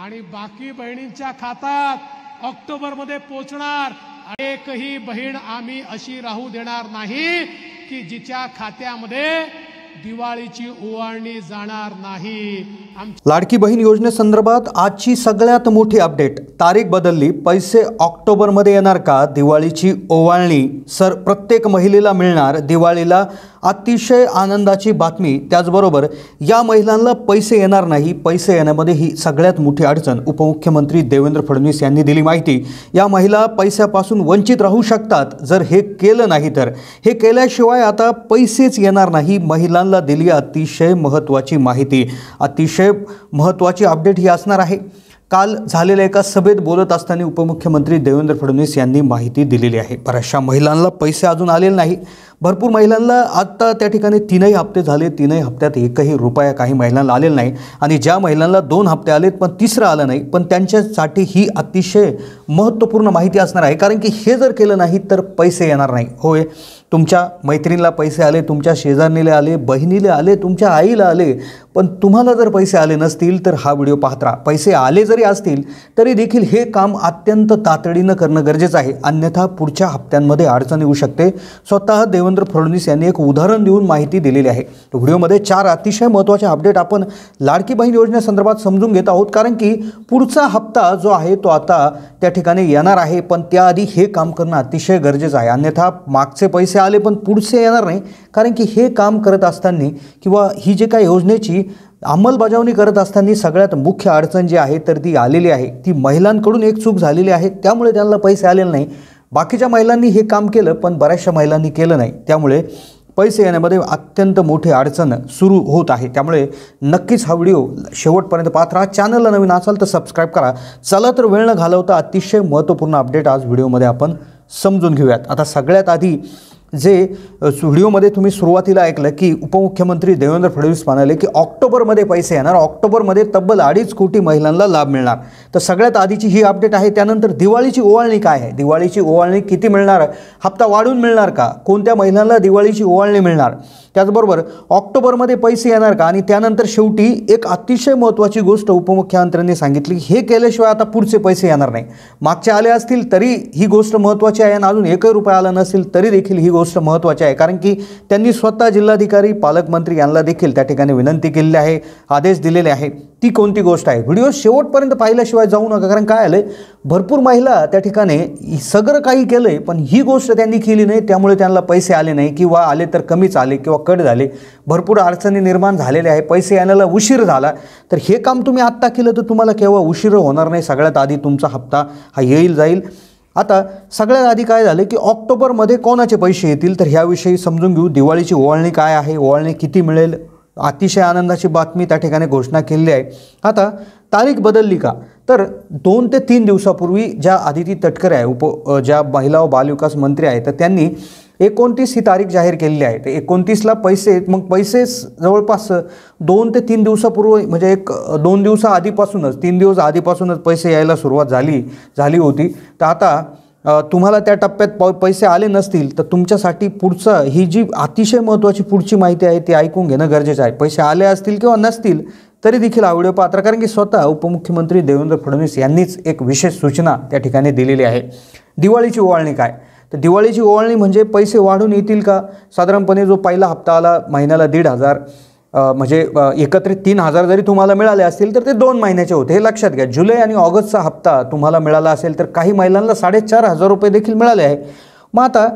आणि बाकी बहिणींच्या खात्यात ऑक्टोबरमध्ये पोहोचणार। एकही बहीण आम्ही अशी राहू देणार नाही की जिच्या खात्यामध्ये दिवाळीची ओवाळणी जाणार नाही। लाडकी बहीण योजनेसंदर्भात आजची सगळ्यात मोठी अपडेट, तारीख बदलली, पैसे ऑक्टोबरमध्ये येणार का? दिवाळीची ओवाळणी प्रत्येक महिलेला मिळणार। दिवाळीला अतिशय आनंदाची बातमी। त्याचबरोबर या महिलांना पैसे येणार नाही, पैसे येण्यामध्ये ही सगळ्यात मोठी अडचण। उपमुख्यमंत्री देवेंद्र फडणवीस यांनी दिली माहिती। या महिला पैशापासून वंचित राहू शकतात जर हे केलं नाही तर। हे केल्याशिवाय आता पैसेच येणार नाही। महिलांना दिली अतिशय महत्त्वाची माहिती, अतिशय महत्त्वाची अपडेट ही असणार आहे। काल झालेल्या एका सभेत बोलत असताना उपमुख्यमंत्री देवेंद्र फडणवीस यांनी माहिती दिलेली आहे। बऱ्याचशा महिलांना पैसे अजून आलेले नाही। भरपूर महिलांना आता त्या ठिकाणी 3 हप्ते झाले, 3 हप्त्यात एकही रुपया काही महिलांना आलेला नाही। आणि ज्या महिलांना 2 हप्ते आलेत पण तिसरं आलं नाही, पण त्यांच्यासाठी ही अतिशय महत्त्वपूर्ण माहिती असणार आहे। कारण की हे जर केलं नाही तर पैसे येणार नाही। होय, तुमच्या मैत्रिणीला पैसे आले, तुमच्या शेजारणीला आले, बहिणीला आले, तुमच्या आईला आले, पण तुम्हाला जर पैसे आले नसतील तर हा व्हिडिओ पाहत राहा। पैसे आले जरी असतील तरी देखील हे काम अत्यंत तातडीनं करणं गरजेचं आहे, अन्यथा पुढच्या हप्त्यांमध्ये अडचण येऊ शकते। स्वतः देवेंद्र फडणवीस यांनी एक उदाहरण देऊन माहिती दिलेली आहे। व्हिडिओमध्ये 4 अतिशय महत्त्वाचे अपडेट आपण लाडकी बहीण योजनेसंदर्भात समजून घेत आहोत। कारण की पुढचा हप्ता जो आहे तो आता त्या ठिकाणी येणार आहे, पण त्याआधी हे काम करणं अतिशय गरजेचं आहे, अन्यथा मागचे पैसे आले पण पुढचे येणार नाही। कारण की हे काम करत असताना किंवा ही जे काही योजनेची अंमलबजावणी करत असताना सगळ्यात मुख्य अडचण जी आहे तर ती आलेली आहे, ती महिलांकडून एक चूक झालेली आहे, त्यामुळे त्यांना पैसे आलेले नाही। बाकीच्या महिलांनी हे काम केलं पण बऱ्याचशा महिलांनी केलं नाही, त्यामुळे पैसे येण्यामध्ये अत्यंत मोठी अडचण सुरू होत आहे। त्यामुळे नक्कीच हा व्हिडिओ शेवटपर्यंत पाहत राहा। चॅनलला नवीन असाल तर सबस्क्राईब करा। चला तर वेळ न घालवता अतिशय महत्त्वपूर्ण अपडेट आज व्हिडिओमध्ये आपण समजून घेऊयात। आता सगळ्यात आधी जे व्हिडिओमध्ये तुम्ही सुरुवातीला ऐकलं की उपमुख्यमंत्री देवेंद्र फडणवीस म्हणाले की ऑक्टोबरमध्ये पैसे येणार, ऑक्टोबरमध्ये तब्बल 2.5 कोटी महिलांना लाभ मिळणार। तर सगळ्यात आधीची ही अपडेट आहे। त्यानंतर दिवाळीची ओवाळणी काय आहे, दिवाळीची ओवाळणी किती मिळणार, हप्ता वाढून मिळणार का, कोणत्या महिलांना दिवाळीची ओवाळणी मिळणार, त्याचबरोबर ऑक्टोबरमध्ये पैसे येणार का, आणि त्यानंतर शेवटी एक अतिशय महत्त्वाची गोष्ट उपमुख्यमंत्र्यांनी सांगितली, हे केल्याशिवाय आता पुढचे पैसे येणार नाही। मागचे आले असतील तरी ही गोष्ट महत्त्वाची आहे, आणि अजून 1 रुपया आला नसेल तरी देखील ही गोष्ट महत्त्वाची आहे। कारण की त्यांनी स्वतः जिल्हाधिकारी, पालकमंत्री यांना देखील त्या ठिकाणी विनंती केलेली आहे, आदेश दिलेले आहे। ती कोणती गोष्ट आहे, व्हिडिओ शेवटपर्यंत पाहिल्याशिवाय जाऊ नका। कारण काय आलंय, भरपूर महिला त्या ठिकाणी सगळं काही केलंय पण ही गोष्ट त्यांनी केली नाही, त्यामुळे त्यांना पैसे आले नाही, किंवा आले तर कमीच आले किंवा कट झाले, भरपूर अडचणी निर्माण झालेल्या आहे, पैसे येण्याला उशीर झाला। तर हे काम तुम्ही आत्ता केलं तर तुम्हाला केव्हा उशीर होणार नाही, सगळ्यात आधी तुमचा हप्ता हा येईल जाईल। आता सगळ्यात आधी काय झालं की ऑक्टोबरमध्ये कोणाचे पैसे येतील तर ह्याविषयी समजून घेऊ। दिवाळीची ओवाळणी काय आहे, ओवाळणी किती मिळेल, अतिशय आनंदाची बातमी त्या ठिकाणी घोषणा केली आहे। आता तारीख बदलली का, तर 2 ते 3 दिवसापूर्वी ज्या आदिती तटकरे आहे ज्या महिला व बालविकास मंत्री आहेत तर त्यांनी 29 ही तारीख जाहीर केलेली आहे। तर 29ला पैसे, मग पैसे जवळपास 2 ते 3 दिवसापूर्वी म्हणजे 2 दिवसा आधीपासूनच 3 दिवस आधीपासूनच पैसे यायला सुरुवात झाली होती। तर आता तुम्हाला त्या टप्प्यात पैसे आले नसतील तर तुमच्यासाठी पुढचं ही जी अतिशय महत्त्वाची पुढची माहिती आहे ती ऐकून घेणं गरजेचं आहे। पैसे आले असतील किंवा नसतील तरी देखील हा व्हिडिओ पाहत, कारण की स्वतः उपमुख्यमंत्री देवेंद्र फडणवीस यांनीच एक विशेष सूचना त्या ठिकाणी दिलेली आहे। दिवाळीची ओवाळणी काय, तर दिवाळीची ओवाळणी म्हणजे पैसे वाढून येतील का, साधारणपणे जो पहिला हप्ता आला महिन्याला 1,500, म्हणजे एकत्रित 3,000 जरी तुम्हाला मिळाले असतील तर ते 2 महिन्याचे होते, हे लक्षात घ्या। जुलै आणि ऑगस्टचा हप्ता तुम्हाला मिळाला असेल तर काही महिलांना 4,500 रुपये देखील मिळाले आहे। मग आता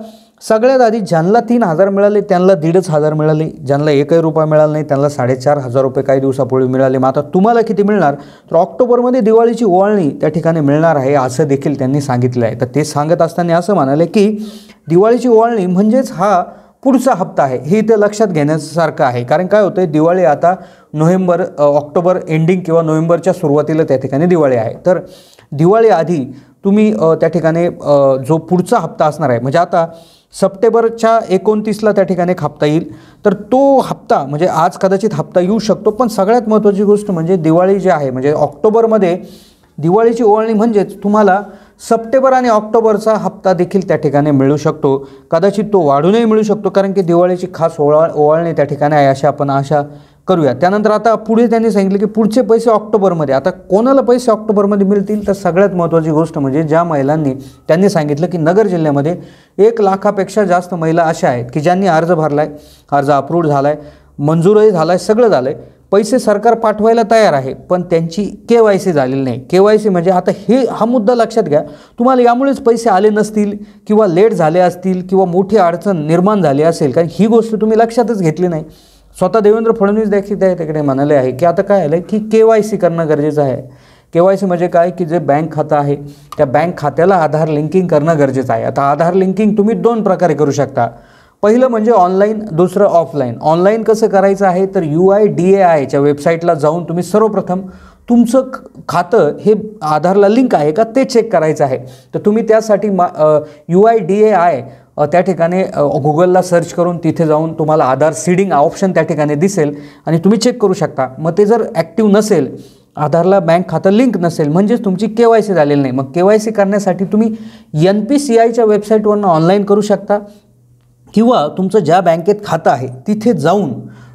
सगळ्यात आधी ज्यांना 3,000 मिळाले त्यांना 1,500 मिळाले, ज्यांना 1 रुपया मिळाला नाही त्यांना 4,500 रुपये काही दिवसापूर्वी मिळाले। मग आता तुम्हाला किती मिळणार, तर ऑक्टोबरमध्ये दिवाळीची ओवाळणी त्या ठिकाणी मिळणार आहे असं देखील त्यांनी सांगितलं आहे। तर ते सांगत असताना असं म्हणाले की दिवाळीची ओवाळणी म्हणजेच हा पुढचा हप्ता आहे, हे इथे लक्षात घेण्यासारखं आहे। कारण काय होतं, दिवाळी आता ऑक्टोबर एंडिंग किंवा नोव्हेंबरच्या सुरुवातीला त्या ठिकाणी दिवाळी आहे। तर दिवाळी आधी तुम्ही त्या ठिकाणी जो पुढचा हप्ता असणार आहे, म्हणजे आता सप्टेंबरच्या 29ला त्या ठिकाणी एक हप्ता येईल, तर तो हप्ता म्हणजे आज कदाचित हप्ता येऊ शकतो, पण सगळ्यात महत्त्वाची गोष्ट म्हणजे दिवाळी जी आहे म्हणजे ऑक्टोबरमध्ये दिवाळीची ओवाळणी म्हणजेच तुम्हाला सप्टेंबर आणि ऑक्टोबरचा हप्ता देखील त्या ठिकाणी मिळू शकतो, कदाचित तो वाढूनही मिळू शकतो, कारण की दिवाळीची खास ओवाळणी त्या ठिकाणी आहे अशी आपण आशा करूया. त्यानंतर आता पुढे त्यांनी सांगितलं की पुढचे पैसे ऑक्टोबरमध्ये. आता कोणाला पैसे ऑक्टोबरमध्ये मिळतील, तर सगळ्यात महत्त्वाची गोष्ट म्हणजे ज्या महिलांनी, त्यांनी सांगितलं की नगर जिल्ह्यामध्ये 1 लाखापेक्षा जास्त महिला अशा आहेत की ज्यांनी अर्ज भरला आहे, अर्ज अप्रूव्ड झाला आहे, मंजूरही झाला आहे, सगळं झालं आहे, पैसे सरकार पाठवायला तयार आहे, पण त्यांची KYC झालेली नाही. KYC म्हणजे आता हा मुद्दा लक्षात घ्या, तुम्हाला यामुळेच पैसे आले नसतील किंवा लेट झाले असतील किंवा मोठी अडचण निर्माण झाली असेल, कारण ही गोष्ट तुम्ही लक्षातच घेतली नाही. स्वतः देवेंद्र फडणवीस देखील तिकडे म्हणाले आहे की आता काय आलं की KYC करणं गरजेचं आहे. KYC म्हणजे काय की जे बँक खातं आहे त्या बँक खात्याला आधार लिंकिंग करणं गरजेचं आहे. आता आधार लिंकिंग तुम्ही 2 प्रकारे करू शकता. पहिलं म्हणजे ऑनलाईन, दुसरं ऑफलाईन. ऑनलाईन कसं करायचं आहे तर UIDAIच्या वेबसाईटला जाऊन तुम्ही सर्वप्रथम तुमचं खातं हे आधारला लिंक आहे का ते चेक करायचं आहे. तर तुम्ही त्यासाठी UIDAI त्या ठिकाणी गुगलला सर्च करून तिथे जाऊन तुम्हाला आधार सीडिंग ऑप्शन त्या ठिकाणी दिसेल आणि तुम्ही चेक करू शकता. मग ते जर ॲक्टिव्ह नसेल, आधारला बँक खातं लिंक नसेल, म्हणजेच तुमची KYC झालेली नाही. मग KYC करण्यासाठी तुम्ही NPCIच्या वेबसाईटवरून ऑनलाईन करू शकता किंवा तुमचं ज्या बँकेत खातं आहे तिथे जाऊन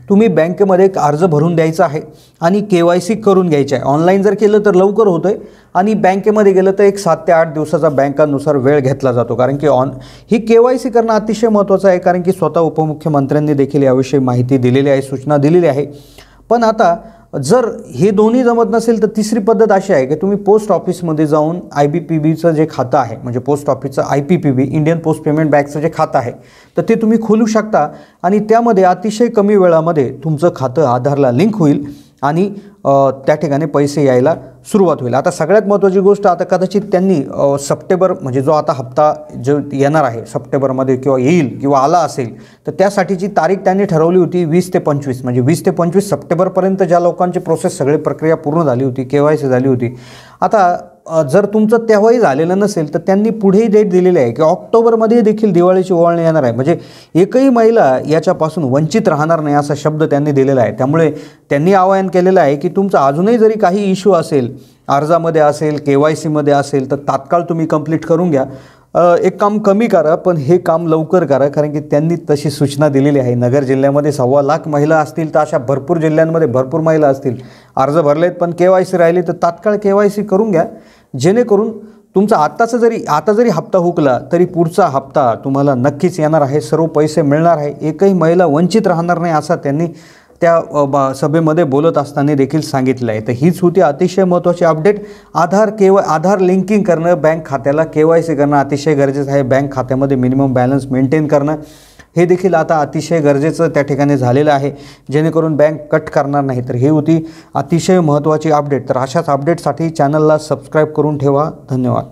तुम्ही बँकेमध्ये एक अर्ज भरून द्यायचा आहे आणि KYC करून घ्यायचं आहे. ऑनलाईन जर केलं तर लवकर होतं आहे आणि बँकेमध्ये गेलं तर एक 7 ते 8 दिवसाचा बँकांनुसार वेळ घेतला जातो. कारण की ही KYC करणं अतिशय महत्त्वाचं आहे, कारण की स्वतः उपमुख्यमंत्र्यांनी देखील याविषयी माहिती दिलेली आहे, सूचना दिलेली आहे. पण आता जर हे दोन्ही जमत नसेल तर तिसरी पद्धत अशी आहे की तुम्ही पोस्ट ऑफिसमध्ये जाऊन IBPBचं जे खातं आहे, म्हणजे पोस्ट ऑफिसचं IPPB इंडियन पोस्ट पेमेंट बँकचं जे खातं आहे तर ते तुम्ही खोलू शकता आणि त्यामध्ये अतिशय कमी वेळामध्ये तुमचं खातं आधारला लिंक होईल आणि त्या ठिकाणी पैसे यायला सुरुवात होईल. आता सगळ्यात महत्त्वाची गोष्ट, आता कदाचित त्यांनी सप्टेंबर म्हणजे जो आता हप्ता जो येणार आहे सप्टेंबरमध्ये किंवा येईल किंवा आला असेल तर त्यासाठीची तारीख त्यांनी ठरवली होती 20 ते 25, म्हणजे 20 ते 25 सप्टेंबरपर्यंत ज्या लोकांची प्रोसेस सगळी प्रक्रिया पूर्ण झाली होती, KYC झाली होती. आता जर तुमचं तेव्हाही झालेलं नसेल तर त्यांनी पुढेही डेट दिलेली आहे की ऑक्टोबरमध्ये देखील दिवाळीची ओवाळणी येणार आहे. म्हणजे एकही महिला याच्यापासून वंचित राहणार नाही असा शब्द त्यांनी दिलेला आहे. त्यामुळे त्यांनी आवाहन केलेलं आहे की तुमचा अजूनही जरी काही इश्यू असेल, अर्जामध्ये असेल, KYCमध्ये असेल, तर तात्काळ तुम्ही कंप्लीट करून घ्या. एक काम कमी करा पण हे काम लवकर करा, कारण की त्यांनी तशी सूचना दिलेली आहे. नगर जिल्ह्यामध्ये 1.25 लाख महिला असतील तर अशा भरपूर जिल्ह्यांमध्ये भरपूर महिला असतील, अर्ज भरलेत पण KYC राहिली तर तात्काळ KYC करून घ्या, जेणेकरून तुमचा आता जरी हप्ता हुकला तरी पुढचा हप्ता तुम्हाला नक्कीच येणार आहे, सर्व पैसे मिळणार आहे, एकही महिला वंचित राहणार नाही असा त्यांनी त्या सभेमध्ये बोलत असताना देखील सांगितलं आहे. तर हीच होती अतिशय महत्त्वाची अपडेट. आधार लिंकिंग करणं, बँक खात्याला KYC करणं अतिशय गरजेचं आहे. बँक खात्यामध्ये मिनिमम बॅलन्स मेंटेन करणं हे देखील आता अतिशय गरजेचं त्या ठिकाणी झालेलं आहे, जेणेकरून बँक कट करणार नाही. तर ही होती अतिशय महत्त्वाची अपडेट. तर अशाच अपडेटसाठी चॅनलला सबस्क्राईब करून ठेवा. धन्यवाद.